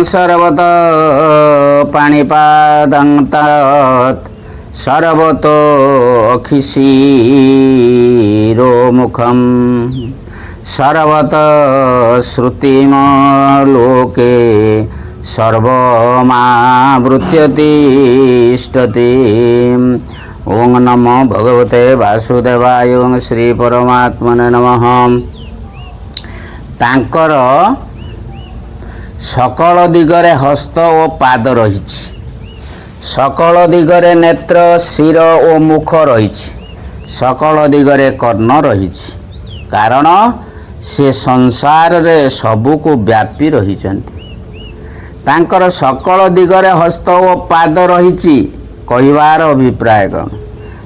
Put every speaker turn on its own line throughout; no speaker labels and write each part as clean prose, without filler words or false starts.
सर्वत पाणिपादं तत् सर्वतो अखिशिरोमुखं सर्वत श्रुतिमलोके सर्वमावृत्यतिष्ठति। ओं नमो भगवते वासुदेवाय। ओं श्री परमात्मने नमः। तांकर सकल दिगरे हस्त और पाद रही, सकल दिगरे नेत्र शिर और मुख रही, सकल दिगरे कर्ण रही। कारण से संसार रे सबुको व्यापी रही। तांकर सकल दिगरे हस्त और पाद रही कहिबार अभिप्राय कौन?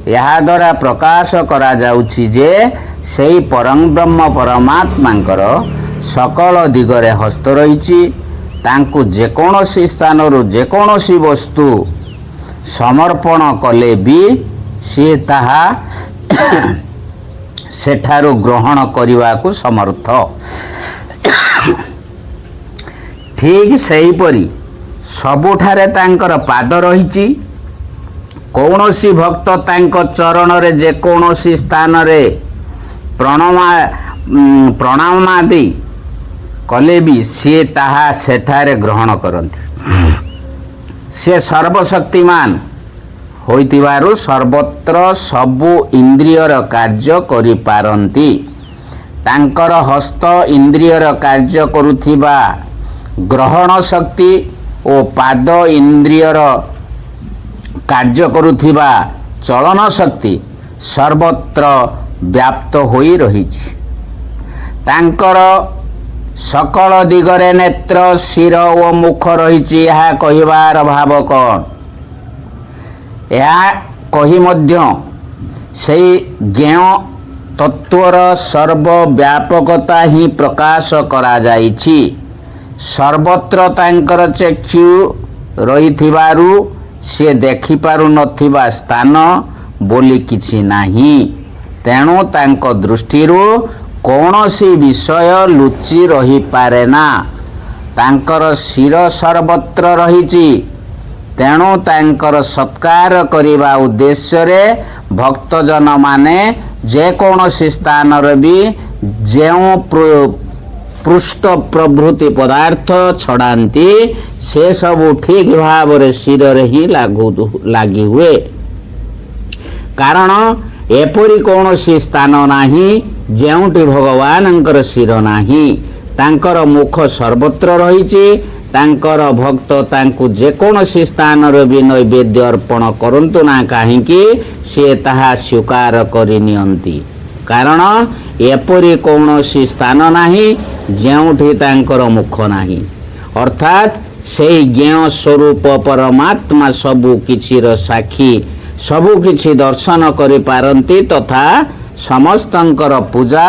यहाँ द्वारा प्रकाश करा जाउछि जे सेई परम ब्रह्म परमात्मांकर सकल दिगरे हस्त रही। तांकु जेकोसी स्थानरु जेकोसी वस्तु समर्पण कले भी सी ताहा सेठारु ग्रहण करने को समर्थ। ठीक सेहीपरि सबुठारे तांकर पाद रही। कौनसी भक्त तांको चरण रे जेकोसी स्थान रे प्रणाम आदि कले भी सी ताहा सेठारे ग्रहण करती। से सर्वशक्तिमान होइतिबारु सर्वत्र सबु इंद्रियर कार्य करि पारंती। तांकर हस्त इंद्रियर कार्य करुथिबा ग्रहण शक्ति और पाद इंद्रियर कार्य करुथिबा चलन शक्ति सर्वत्र व्याप्त होई रहिछि। तांकर सकल दिगरे नेत्र शिर और मुख रही। यह कहिबार भाव कौन? यह कही मध्य सेई ज्ञेय तत्वर सर्वव्यापकता ही प्रकाश करा जाइछि। सर्वत्र तांकर चक्षु रहिथिबारु से देखि पारु नथिबा स्थान बोली किछि नाही। तेणु तांको दृष्टिरु कौनसी विषय लुचि रही पारे ना। तांकर शिर सर्वत्र रही। तेणु तांकर सत्कार करिबा उद्देश्य रे भक्तजन माने जेकोसी स्थान भी जेउ पृष्ठ प्रभृति पदार्थ छड़ाती से सब ठीक भाव रे शिर रे ही लागी हुए। कारण एपरी कौनसी स्थान नाही जेउटी भगवानंकर शिर नाही। तांकर मुख सर्वत्र रही। तांकर भक्त तांकु जेकोसी स्थान भी नैवेद्य अर्पण करंतु ना काहींकि से ताहा स्वीकार करि नियंती। कारण एपरी कौनसी स्थान नाही जेउठी तांकर मुख नाही। अर्थात सेई ज्ञेय स्वरूप परमात्मा सबु किछिर साक्षी सबु किछि दर्शन करि पारंती तथा समस्तंकर पूजा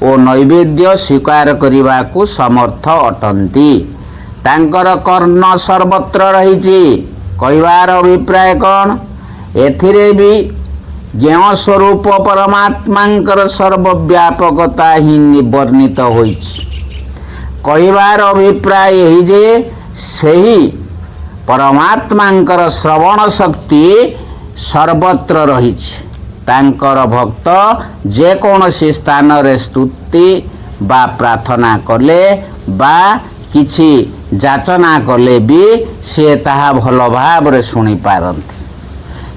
और नैवेद्य स्वीकार करने को समर्थ अटंती। तांकर कर्ण सर्वत्र रही। कहिबार अभिप्राय कौन? एथिरे भी ज्ञेय स्वरूप परमात्मांकर सर्वव्यापकता ही वर्णित होइछि। कहिबार अभिप्राय यही जे सही परमात्मांकर श्रवण शक्ति सर्वत्र रही। तांकर भक्त जेकोसी स्थान रे स्तुति बा प्रार्थना कले बा किछि जाचना कले भी से ताहा भल भाव रे सुनी पारंती।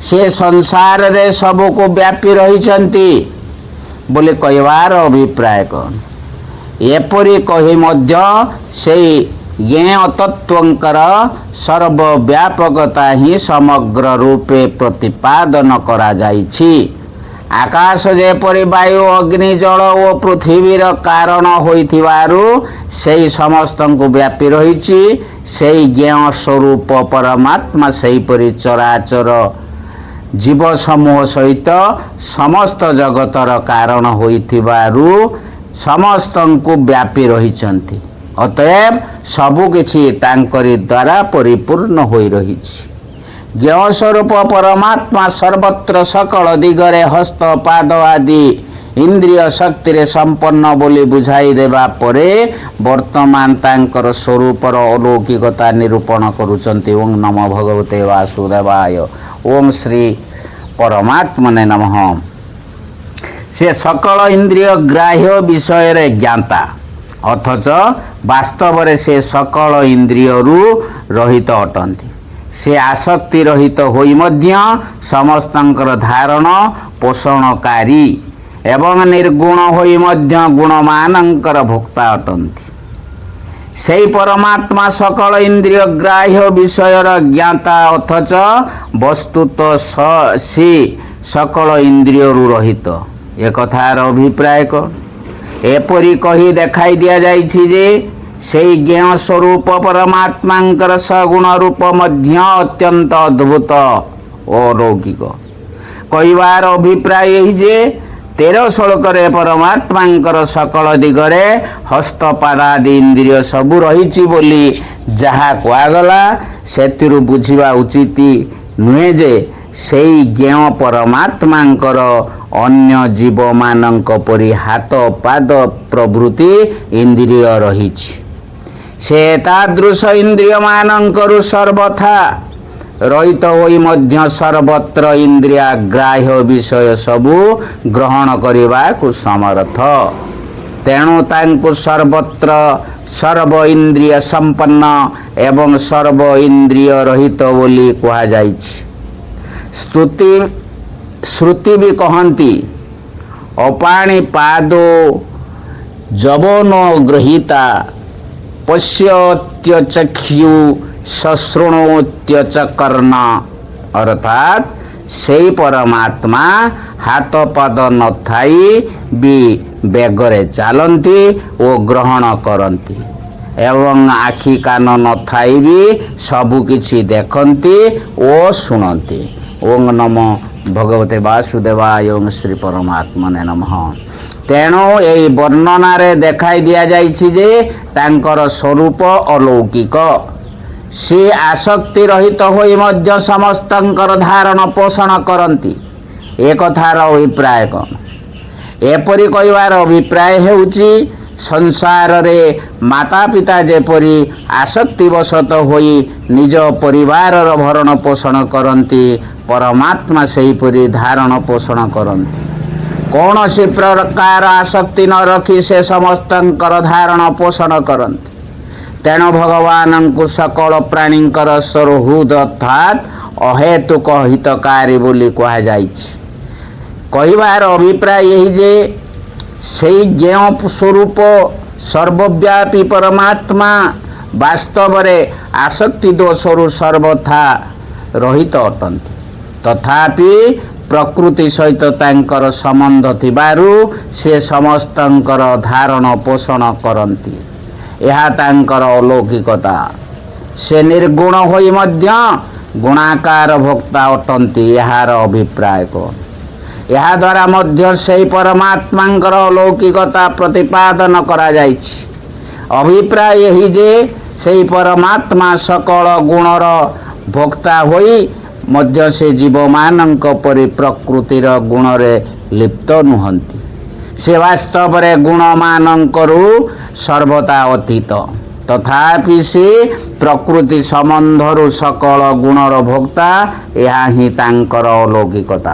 से संसार रे सबको व्यापी रहिछंती बोले कहिबार अभिप्राय कौन? एपरी कही मध्य सेई ज्ञेय तत्वंकर सर्वव्यापकता ही समग्र रूपे प्रतिपादन करा जाइछि। आकाश जेपरि वायु अग्नि जल और पृथ्वीर कारण होइथिबारु सेई समस्तंकु व्यापी रहिछि। सेई ज्ञेय स्वरूप परमात्मा सेहीपरि चराचर जीव समूह सहित समस्त जगतर कारण होइथिबारु समस्तंकु व्यापी रहिछंती। अतएव सबु किछि तांकरी द्वारा परिपूर्ण होई रहिछि। ज्ञेय स्वरूप परमात्मा सर्वत्र सकल दिगरे हस्त पाद आदि ଇନ୍ଦ୍ରିୟ ଶକ୍ତିରେ ସମ୍ପନ୍ନ ବୋଲି ବୁଝାଇ ଦେବା ପରେ ବର୍ତ୍ତମାନ ତାଙ୍କର ସ୍ୱରୂପର ଅଲୌକିକତା ନିରୂପଣ କରୁଛନ୍ତି। ଓಂ ନମ ଭଗବତେ ବାସୁଦେବାୟ। ଓಂ ଶ୍ରୀ ପରମାତ୍ମନେ ନମଃ। ସେ ସକଳ ଇନ୍ଦ୍ରିୟ ଗ୍ରାହ୍ୟ ବିଷୟରେ ଜ୍ଞାତା, ଅଥଚ ବାସ୍ତବରେ ସେ ସକଳ ଇନ୍ଦ୍ରିୟରୁ ରହିତ ଅଟନ୍ତି। ସେ ଆସକ୍ତି ରହିତ ହୋଇ ମଧ୍ୟ ସମସ୍ତଙ୍କର ଧାରଣ ପୋଷଣକାରୀ ଏବଂ ନିର୍ଗୁଣ ହୋଇ ମଧ୍ୟ ଗୁଣମାନଙ୍କର ଭୋକ୍ତା ଅଟନ୍ତି। ସେହି ପରମାତ୍ମା ସକଳ ଇନ୍ଦ୍ରିୟ ଗ୍ରାହ୍ୟ ବିଷୟର ଜ୍ଞାତା, ଅଥଚ ବସ୍ତୁତଃ ସେ ସକଳ ଇନ୍ଦ୍ରିୟରୁ ରହିତ। ଏକଥାର ଅଭିପ୍ରାୟ କ'ଣ? ଏପରି କହି ଦେଖାଇ ଦିଆଯାଇଛି ଯେ ସେହି ଜ୍ଞେୟ ସ୍ୱରୂପ ପରମାତ୍ମାଙ୍କର ସଗୁଣ ରୂପ ମଧ୍ୟ ଅତ୍ୟନ୍ତ ଅଦ୍ଭୁତ ଓ ଅଲୌକିକ। କହିବାର ଅଭିପ୍ରାୟ ଏହି ଯେ 13 ଶ୍ଲୋକରେ ପରମାତ୍ମାଙ୍କର ସକଳ ଦିଗରେ ହସ୍ତପାଦାଦି ଇନ୍ଦ୍ରିୟ ସବୁ ରହିଛି ବୋଲି ଯାହା କୁହାଗଲା, ସେଥିରୁ ବୁଝିବା ଉଚିତ ନୁହେଁ ଯେ ସେହି ଜ୍ଞେୟ ପରମାତ୍ମାଙ୍କର ଅନ୍ୟ ଜୀବମାନଙ୍କ ପରି ହାତ ପାଦ ପ୍ରଭୃତି ଇନ୍ଦ୍ରିୟ ରହିଛି। ସେ ତାଦୃଶ ଇନ୍ଦ୍ରିୟମାନଙ୍କରୁ ସର୍ବଥା ରହିତ ହୋଇ ମଧ୍ୟ ସର୍ବତ୍ର ଇନ୍ଦ୍ରିୟ ଗ୍ରାହ୍ୟ ବିଷୟ ସବୁ ଗ୍ରହଣ କରିବାକୁ ସମର୍ଥ। ତେଣୁ ତାଙ୍କୁ ସର୍ବତ୍ର ସର୍ବ ଇନ୍ଦ୍ରିୟ ସମ୍ପନ୍ନ ଏବଂ ସର୍ବ ଇନ୍ଦ୍ରିୟ ରହିତ ବୋଲି କୁହାଯାଇଛି। ଶ୍ରୁତି ବି କହନ୍ତି, ଅପାଣିପାଦୋ ଯବନୋ ଗୃହୀତା ପଶ୍ୟତ୍ୟଚକ୍ଷୁ ଶଶୃଣୋତ୍ୟଚକର୍ଣ୍ଣ। ଅର୍ଥାତ୍ ସେହି ପରମାତ୍ମା ହାତ ପାଦ ନଥାଇ ବି ବେଗରେ ଚାଲନ୍ତି ଓ ଗ୍ରହଣ କରନ୍ତି ଏବଂ ଆଖି କାନ ନଥାଇ ବି ସବୁକିଛି ଦେଖନ୍ତି ଓ ଶୁଣନ୍ତି। ଓଂ ନମ ଭଗବତେ ବାସୁଦେବାୟ। ଓଂ ଶ୍ରୀ ପରମାତ୍ମନେ ନମଃ। ତେଣୁ ଏହି ବର୍ଣ୍ଣନାରେ ଦେଖାଇ ଦିଆଯାଇଛି ଯେ ତାଙ୍କର ସ୍ୱରୂପ ଅଲୌକିକ। ସେ ଆସକ୍ତି ରହିତ ହୋଇ ମଧ୍ୟ ସମସ୍ତଙ୍କର ଧାରଣ ପୋଷଣ କରନ୍ତି। ଏକଥାର ଅଭିପ୍ରାୟ କ'ଣ? ଏପରି କହିବାର ଅଭିପ୍ରାୟ ହେଉଛି, ସଂସାରରେ ମାତା ପିତା ଯେପରି ଆସକ୍ତିବଶତଃ ହୋଇ ନିଜ ପରିବାରର ଭରଣ ପୋଷଣ କରନ୍ତି, ପରମାତ୍ମା ସେହିପରି ଧାରଣ ପୋଷଣ କରନ୍ତି। କୌଣସି ପ୍ରକାର ଆସକ୍ତି ନ ରଖି ସେ ସମସ୍ତଙ୍କର ଧାରଣ ପୋଷଣ କରନ୍ତି। ତେଣୁ ଭଗବାନଙ୍କୁ ସକଳ ପ୍ରାଣୀଙ୍କର ସ୍ୱରହୃଦ ଅର୍ଥାତ୍ ଅହେତୁକ ହିତକାରୀ ବୋଲି କୁହାଯାଇଛି। କହିବାର ଅଭିପ୍ରାୟ ଏହି ଯେ ସେହି ଜ୍ଞେୟ ସ୍ୱରୂପ ସର୍ବବ୍ୟାପୀ ପରମାତ୍ମା ବାସ୍ତବରେ ଆସକ୍ତି ଦୋଷରୁ ସର୍ବଥା ରହିତ ଅଟନ୍ତି। ତଥାପି ପ୍ରକୃତି ସହିତ ତାଙ୍କର ସମ୍ବନ୍ଧ ଥିବାରୁ ସେ ସମସ୍ତଙ୍କର ଧାରଣ ପୋଷଣ କରନ୍ତି। ଏହା ତାଙ୍କର ଅଲୌକିକତା। ସେ ନିର୍ଗୁଣ ହୋଇ ମଧ୍ୟ ଗୁଣାକାର ଭୋକ୍ତା ଅଟନ୍ତି। ଏହାର ଅଭିପ୍ରାୟ କ'ଣ? ଏହାଦ୍ୱାରା ମଧ୍ୟ ସେହି ପରମାତ୍ମାଙ୍କର ଅଲୌକିକତା ପ୍ରତିପାଦନ କରାଯାଇଛି। ଅଭିପ୍ରାୟ ଏହି ଯେ ସେହି ପରମାତ୍ମା ସକଳ ଗୁଣର ଭୋକ୍ତା ହୋଇ ମଧ୍ୟ ସେ ଜୀବମାନଙ୍କ ପରି ପ୍ରକୃତିର ଗୁଣରେ ଲିପ୍ତ ନୁହନ୍ତି। ସେ ବାସ୍ତବରେ ଗୁଣମାନଙ୍କରୁ ସର୍ବଦା ଅତୀତ। ତଥାପି ସେ ପ୍ରକୃତି ସମ୍ବନ୍ଧରୁ ସକଳ ଗୁଣର ଭୋକ୍ତା। ଏହା ହିଁ ତାଙ୍କର ଅଲୌକିକତା।